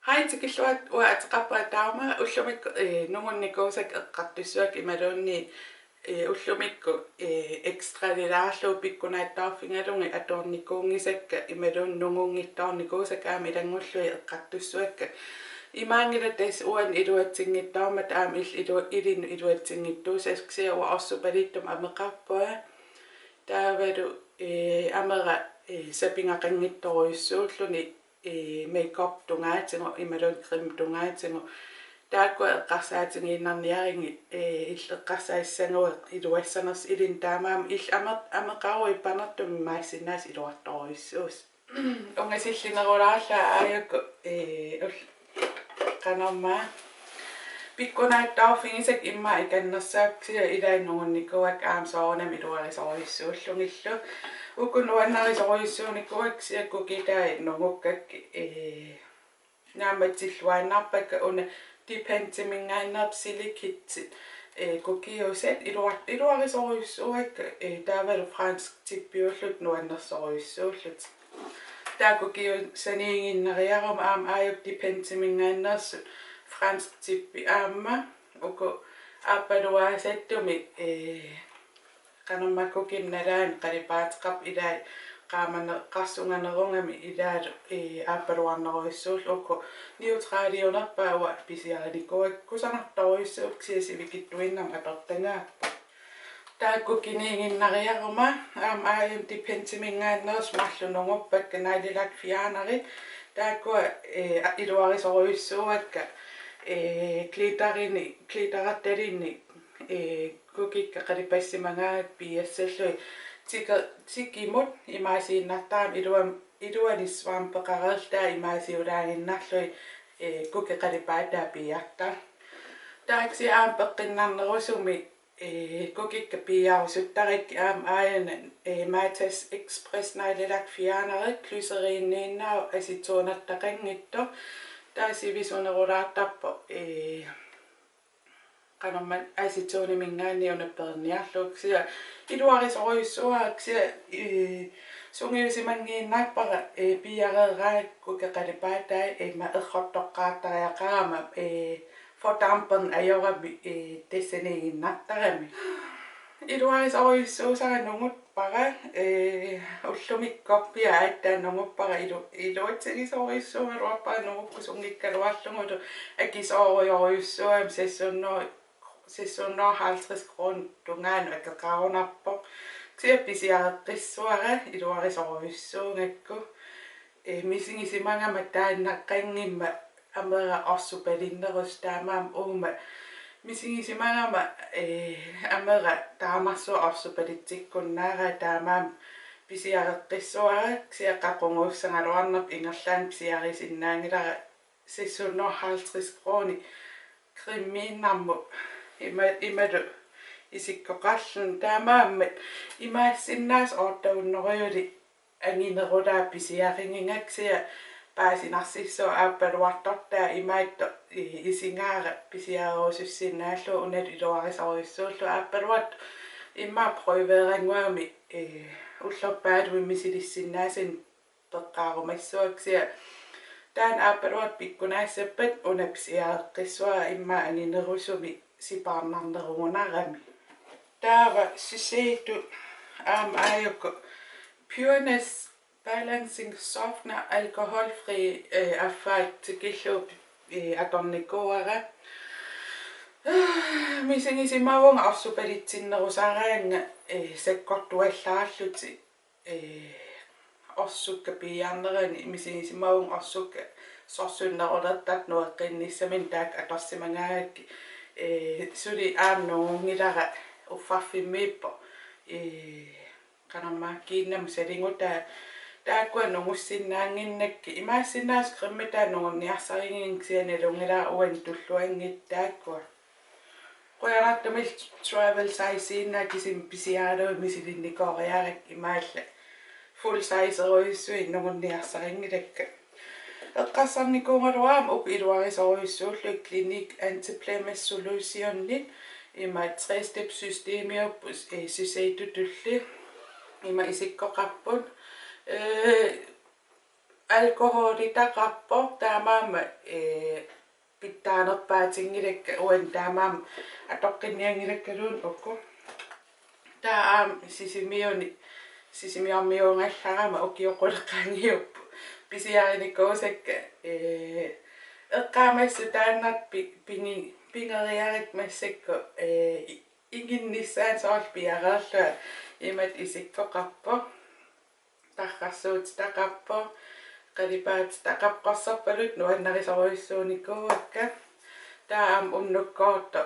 Hej til killuat uataqappataarma ullumik nungunnikkuusak eqqartissuak imalunni ullumikku ekstralilaallu pikkunaattaarfingalungi atuornikkuungisakka imalun nungungittoornikuusak aami ilangullui eqqartussuakka imaangila tas uan iluatsingittaarmat aami ilinu iluatsinngittuusaksia uaorsupalittum ameqarpua taavalu amera sapingaqanngittoruissuulluni makeup tungaatsingo imalun krim tungaatsingo taakku eqqarsaatingiinnarniaringi illeqqarsaissangueq iluassaners ilin taamaam ameqarui panertum maassinnaas iluartoruissuus ungasillingerulaarla aayakku qanormaa pikkunaattaarfingisak imma ikannersaaksia ilainnungunnikuak aam soornam iluarisoruissuullungillu ukunuannarisoruissuunikkuak kukitai nungukkak naamatilluaannarpakka una dipensimingainnerp silikitsit kukiusat iluarisoruissuak taavalu fransk tippiullut nuannersoruissuullut taakukiusaniinginnariarum aam aayuk dipensimingainnersut fransk tippi aamma uku aapaluaasattumi qanermakkukinnalaan qalipaateqarp ilaa qaamanneqqarsunganerungami ilaalu aapaluarneruissuullu ukku neutraliunerpaa pisiarinikuak kusanartoruissuuk siasivikittuinnam atortangaappa taakkukiniinginnariaruma aam aayum dipensimingaanneers marlununguppakka naililak fiaanari taakkua iluarisoruissuakka glitterattalini kukikka qalipassimagaat piassallui tikimut imaasiinnartaam iluanisvaampeqarertaa imaasiulaaginnarlui kukiqalipaataa piarta taaksi aam peqqinnarnerusumi kukikka piarusuttarik aam aayanan Matas Express naililak fiaanarik glyseriinniinnau asituunertaqanngittu taasivisunerulaartarpo qanorman asituunimingaanni unapperniarluuksia iluarisoruissuaaksia sungiusimangiinnaapara piareeraak kukeqalipaatai ima errortoqqaartariaqarama fordampern ajorami tassaniiginnartarami iluarisoruissuusaga nunguppara ullumikkorpia aattaannunguppara iluatsigisoruissuugaluarpara nungukkusungikkaluarlungulu akisoorioruyussuam sassunnoo 50 kroner tungaanu akeqarunarpo siapisiareqqissuara iluarisoruissuungakku misingisimangama taannaqqanngimma amera orsupalinnerus taamaam uuma misingisimangama amera taamarsu orsupalitsikkunnaara taamaam pisiareqqissuara siaqqaqunguussangaluarnerp ingerlaan pisiarisinnaangilara sassunnoo 50 kroner krimmiinnarmu imalu isikkoqarlun taamaammat imaassinnaas ortaunneruyuli anginerulaa pisiaringingaksia paasinarsisso aapaluartortaa imaatto isingaara pisiaruusussinnaallu unalu iluarisoruissuullu aapaluat imma proiveeranguami ullorpaalumi misilissinaasin peqqaarumassuaksia taan aapaluat pikkunaassappat unapisiareqqissuara imma anginerusumi sipaarnarnerungunarami taava Shiseido aam aayukku Pureness Balancing Softener alkoholfri affaat tikillup atornikuara misingisimavunga orsupalitsinnerusaraanga sakkortuallaarluti orsukka piarnerani misingisimavunga orsukka sorsunnerulertat nueqqinnissamin taak atorsimagaakki suli aamnungungilara uffarfimmiippo qanermaakkiinnamu salingutaa taakkua nungussinnaanginnakki imaassinnaas qimmitaa nungunniarsaringingsianalungilaa uan tulluangittaakkua qoyanartamil travel size kisim pisiaalui misilinnikooriarak imaalla full size eruissui nungunniarsaringilakka eqqassarnikuungaluaam uk iluarisoruissuullu klinik Antiplemas Solutionit ima 3-step systemiuppus Shiseido tulli ima isikkoqarput alkoholi taqarpo taamaama pittaanerpaatingilakka uan taamaam atoqqinniangilakkaluun ukku taam sisimiarmiuungallarama ukioqulleqqaangiuppu pisiarinikkoosakka eqqaamassu taannat pingeriarit massakku inginnissaan soorpiareerlua imat isikkoqarpo tarrassuut taqarpo qalipaat taqaqqorsorpalut nuannarisoruissuunikkuakka taam unnukkoorto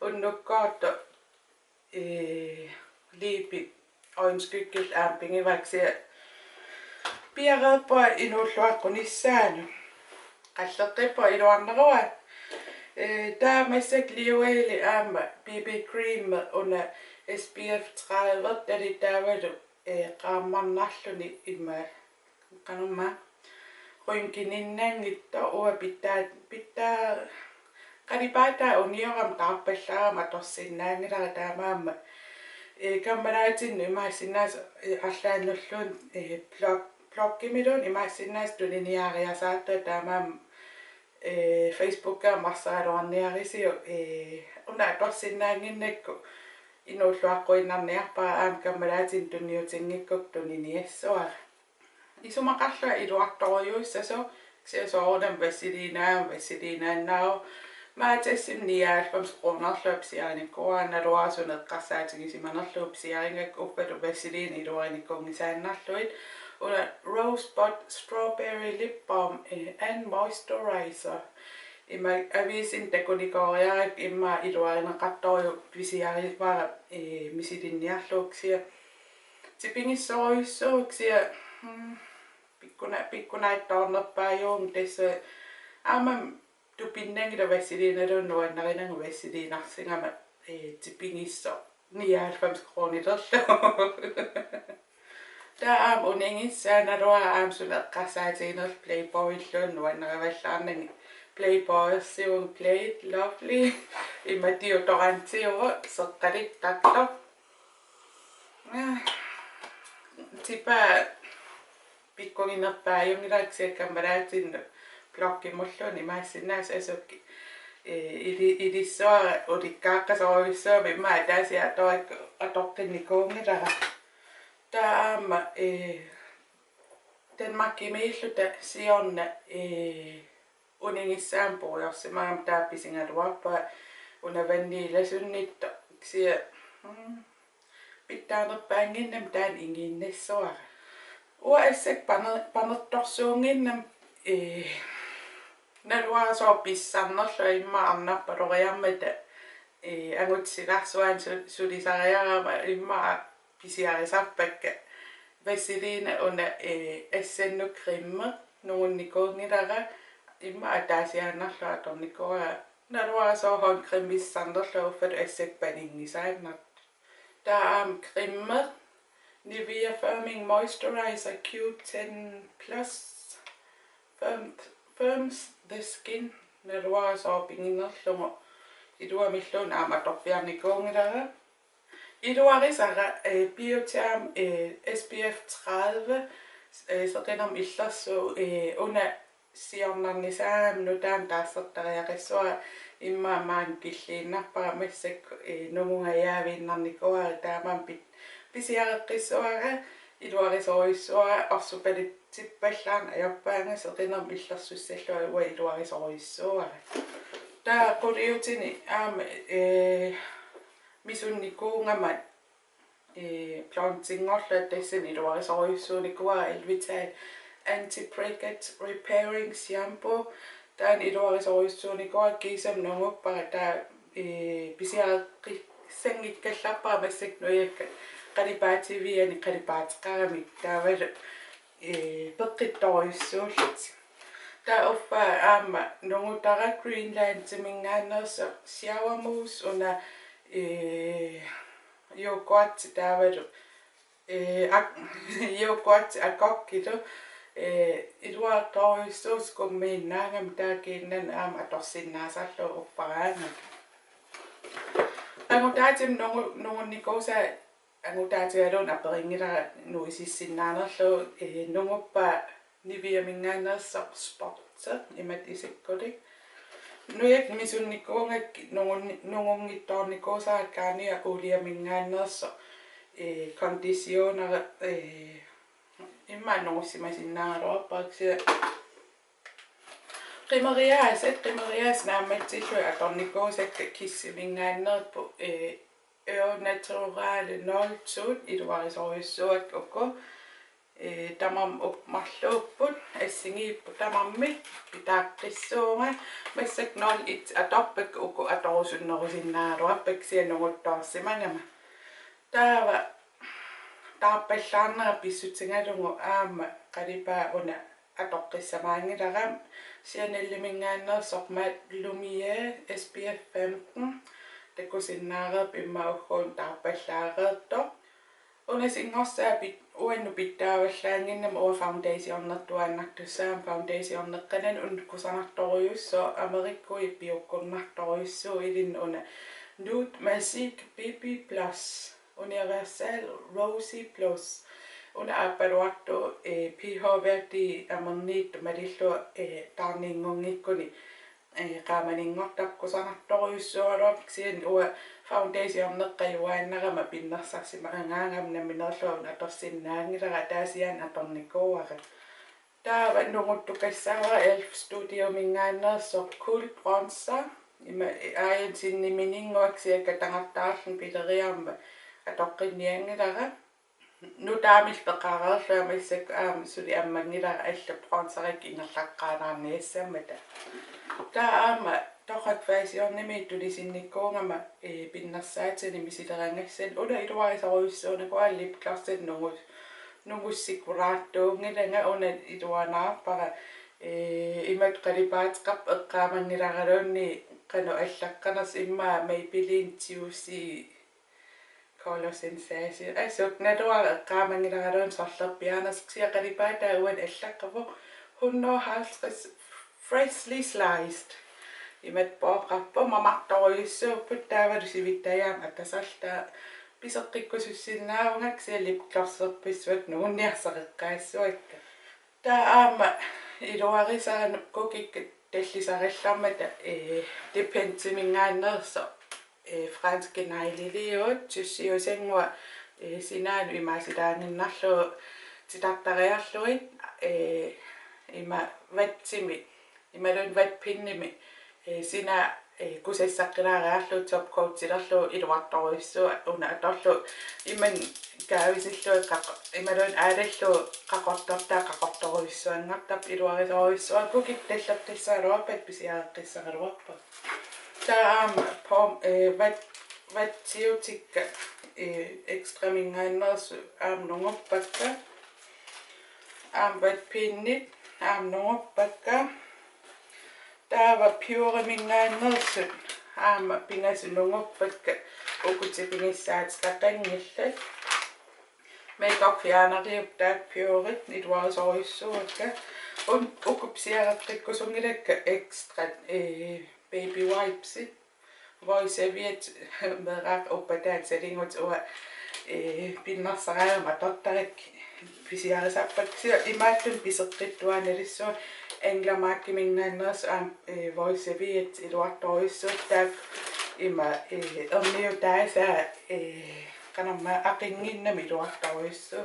unnukkoorto liipi oinskykkil aampingivaksia piareerpua inuulluaqqunissaanu qalleqqippa iluarnerua taamassak liuaili aama BB cream una SPF 30 talitaavalu qaammarnarluni imma qanumma ruinkininnaangitto ua pittaa qalipaata unioram taarpallaarama torsinnaangilара taamaama kammalaatin imaasinnaas allaannulluun blokkimilun imaasinnaas tuliniariasaattu taamaam Facebooka marsaaluarniarisiu una torsinnaanginnakku inuulluaqquinnarniarpaa aam kammalaatin tunniutinngikkuk tuniniassuara isumaqarlua iluartoruyuussaso siasoornam vasilinaannao maatassim niaalpam qunarlup sianikkuaanaluarsuneqqarsaatigisiminerlup siaringak uppalu vasilin iluanikkungisaannarluit una rosebud strawberry lip balm and moisturizer ima avisin takunikoriarak imma iluarineqartoru pisiarivaara misilinniarluuksia tipingissoruissuuksia pikkunaittornerpaajuum tassa aamam tupinnangila vasilinaluun nuannarinaanga vasilinarsigama tipingisso 99 kroonillerlu taam uningissaanalua aam suneqqarsaatiginerl Playboyilluun nuannarivallaarnangi Playboyersiun Played Lovely imatiutorantiuva seqqalittaqlo tipa pikkunginerpaajungilaksia blokkimulluun imaasinnaas asukki ilissuara ulikkaaqqasoruissuami imma taasiatorik atoqqinnikkuungilara taama Danmarkimiilluta siorna uningissaam puujorsimaam taappisingaluarpa una vanniilasunnitto sia pittaanerpaanginnam taan inginnassuara ua assak panertorsuunginnam naluarasoo pissarnerlu imma arnarpaloriarmata angutsilarsuaan sulisariarama imma pisiarisarpakka vasilina una assannu krimme nuunnikkuungilara imma ataasiaannarlu atornikkua naluarasoo håndkremmissarnerlu uffalu assakpaningisaannart taam krimme Nivea Firming Moisturizer Q10 Plus firms the skin naluarasoo pinginnerlumo iluamilluun aamatorpiarnikkuungilara iluarisara Bioterm SPF 30 seqinam illersu una siornarnisaam nutaam taassertariaqissua imma maan killiinnarpara massak numungayaaviinnarnikkuara taamaam pisiareqqissuara iluarisoruissuara orsupalit tippallaarna ajorpaanga seqinam illersussallua ua iluarisoruissuara taa quliutini aama misunnikkuungama plantingorla tassan iluarisoruissuunikkuara Elvital Anti-Breakage Repairing Shampoo taan iluarisoruissuunikkuara kiisam nunguppara taa pisiareqqissangikkallarpara massak nuiakka qalipaativiani qalipaatiqaramik taavalu peqqittoruissuullut taa uffa aama nungutara Greenland timingaannersa shower mousse una yoghurt taavalu yoghurt akokkilu iluartoruissuus kummiinnaangam taakiinnan aama atorsinnaasarlu upparaanga angutaatim nungunnikkuusa angutaatigalun aperingilara nuisissinnaanерlу nunguppa niviamingaanерсоq sportser imat isikkulik nuyak misunnikkuungakki nungungittoornikuusaakkaania uliamingaanерсоq konditionere imma nungussimasinnaagaluarpaaksia qimeriaas naammatsillu atornikuusakka kissimingaannerpu naturale nolsut iluarisoriussuak ukku tamam upmarluupput assingiippu tamammik pitaaqqissuunga massak nol it atorpak ukku atorusunnerusinnaaluarpak sianunguttoorsimangama taava taarpallaarnera pissutingalungu aamma qalipaa una atoqqissamaangilaram sianallimingaannersoq maat Lumiere SPF 15 takusinnaareerp imma ugguun taarpallaareertoq unasingorsaapit uannu pittaavallaanginnama uwa foundationertuaannartussaam foundationeqqanan unkusartoruyusso amerikkui piukkunnartoruyussuu ilinna una Nude Magic BB Plus Universal Rosy Plus una appaluartu pH-værdi amerniittu malillu taarniingungikkuni qaamaninngortarkusartoruyussualuap sian uwa foundationeqqajuaannarama pinnersarsimaangaangam naminerluun atorsinnaangilara taasian atornikuuaqa taava nunguttukassaava elf studio mingaannersoq cool bronzer ima aayan sinniminninguaksiakka tangartaarlun pileriarma atoqqinniangilara nutaamil peqaarerluama issak suli ammangilara alla bronzerik ingerlaqqaanaarniassammata taama toqakfaasiornimi tulisinnikkuungama pinnersaatini misilerangassan una iluarisaruyussuunakuaa lipglossat nungussikkuraattuungilanga una iluanaarpara imat qalipaatiqarp eqqaamangilaraluunni qanu allaqqaners imma Maybelline Juicy Color Sensation asuk naluara eqqaamangilaraluun sorlerpiaanersia qalipaata uan allaqqavu 150 freshly sliced imat pooqarpu mamartoruyussuupput taavalu sivittajaam atasarta piseqqikkusussinnaaungaksia lipglosserpissuat nuunniarsareqqaassuakka taama iluarisaanukkukikka tallisarallarmata dependsimingaannersoq franske naililiut tussiusangua sinaanu imaasilaanginnarlu titartariarluit ima vatsimi imalun vatpinnimi sina kusassaqqilaariarlu top coatilerlu iluartoruyussu una atorlu iman kaavisillu imalun aalallu qaqortortaa qaqortoruyussuangartap iluarisoruyussuakukik tallerqissaaluarpat pisiareqqissaqaluarpa taama pom vatsiutikka extra mingaannersu nunguppakka vatpinnit nunguppakka taava pure mingaannersut pingasununguppakka ukutipingissaat taqanngillat makeup fianariup taat puret iluarisoruyussuakka ukupsiareqqikkusungilakka extra baby wipes voiceviet merak uppataat salingut uwa pinnersaraama tortarik pisiarisarpaksia imaattun piseqqittuaanalissu anglamakki mingaanners voiceviet iluartoruyussuut taak ima erniutaasa qanamma aqinginnami iluartoruyussu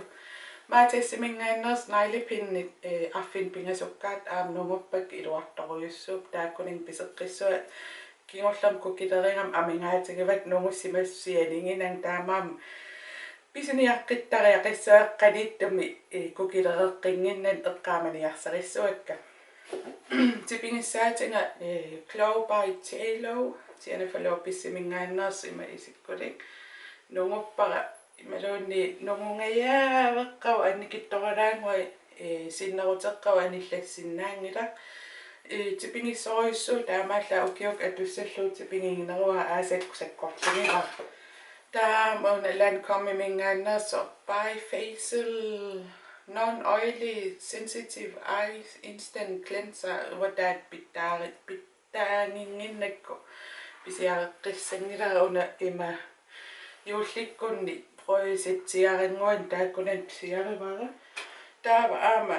maatassimingaanners nailepinnit affin pingasukkaat nunguppak iluartoruyussuup taakkuning piseqqissua kingullam kukileringam amingaatigivat nungussimassianinginang taamaam pisiniaqqittariaqissuaqqalittumi kukilereqqinginnan eqqaamaniarsarissuakka tipingissaatiga Glow by J.Lo sianafalo pissimingaanners ima isikkulik nunguppara imaluunni nungungayaaveqqau annikittoralaangui sinneruteqqau anillassinnaangila tipingissoruyussu taamaalla ukiuk atussallu tipingingerua aasakkusakkorlungira taamauna Lancome mingaannerso bifacial non-oily sensitive eyes instant cleanser wataat pittaanginginnakku pisiareqqissangilera una ima юулликкунни proisitsiaringuan taakkunan siarivara taava aama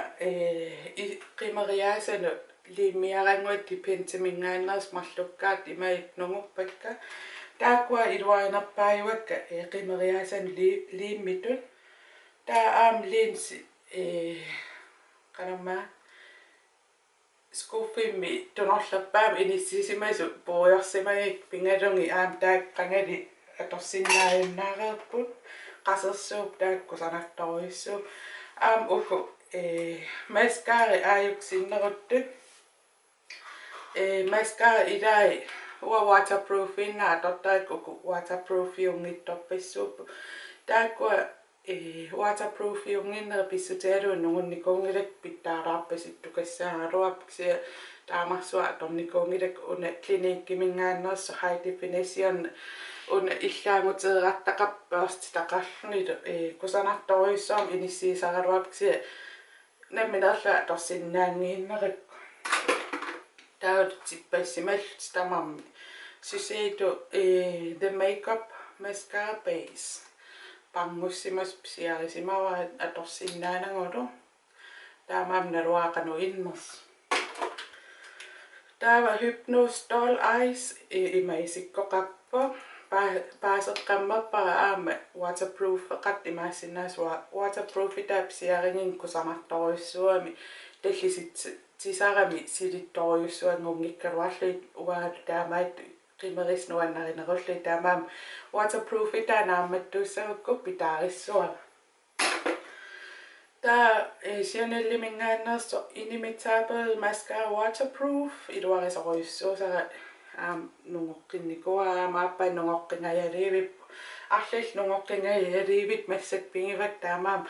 qimeriaasanu liimmiaranguat dipintimingaanneres marlukkaat imaik nunguppakka taakkua iluarinerpaajuvakka qimeriaasan liimmitun taa aam liinsi qanamma skuffimmi tunorlappaam inissiisimasu puujorsimagik pingalungi aam taaqqangali atorsinnaajunnaaqerput qasersuup taakku sanartoruissuup aam uku maskaari aayuksinneruttut maskaari ilai uwa waterproofinna tortaakku waterproofiungittorpissuup taakkua waterproofiunginner pissutialuun nungunnikuungilak pittaaraarpasittukassaaruapsi taamarsua atornikuungilak una kliniikkimingaannersu high definition una illaanguteerattaqappaasti taqarlunilu kusanartoruissuam inissiisaraluapsi namminerla torsinnaangiinnerakku taut tippassimallut tamarmi Shiseido the makeup mascara base pangussimas psiarisimawa atorsinnaanangulu taamaam naluaqanu inners taava hypnose doll eyes imaisikkoqappo paaseqqammappara aama waterproof qat imaassinnaasua waterproof itaapsiaringin kusanartoruissuami tallisit-tisarami silittoriussuanngungikkaluarlit uaat taamaat qimerisnuannarinerulli taamaam waterproof itaanaammattuussagukku pitaarissuara taa sianallimingaannerso inimitable mascara waterproof iluarisoruissuusara nungoqqinnikua maappa nungoqqingayaliivip арлал нунгоққингаяливит массаппингивак таамаам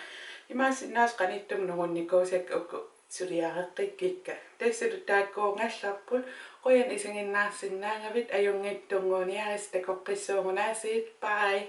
имаасиннаас qanittum нугунникуусак уку сулиареққиккикка тассалу тааккуунгалларпут qoyan isingиннаарсиннаангавит ajunngittunguuniaris takoqqissuungunaasiit bye